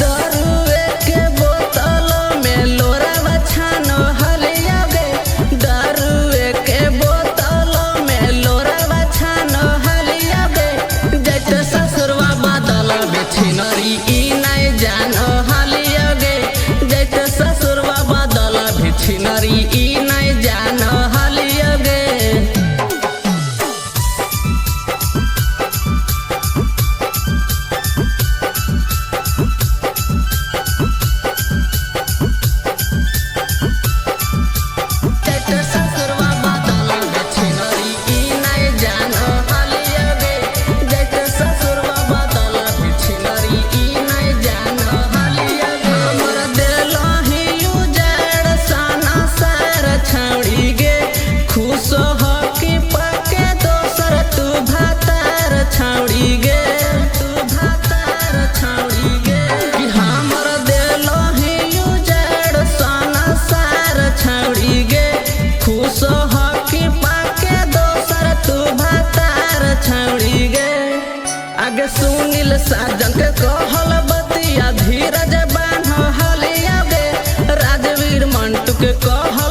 दारुए के बोतल में लोरावा छानो हलिया गे दारुए के बोतल में लोरावा छानो हलिया गे जैत ससुरवा बादल बेछिनरी ई नहीं जानो हलिया गे जैत ससुरवा बादल बेछिनरी ई नहीं जानो हलिया गे आगे सुनील साजन के कहल बतिया धीरज बान्ह हलिया गे राजवीर मंटू के कहल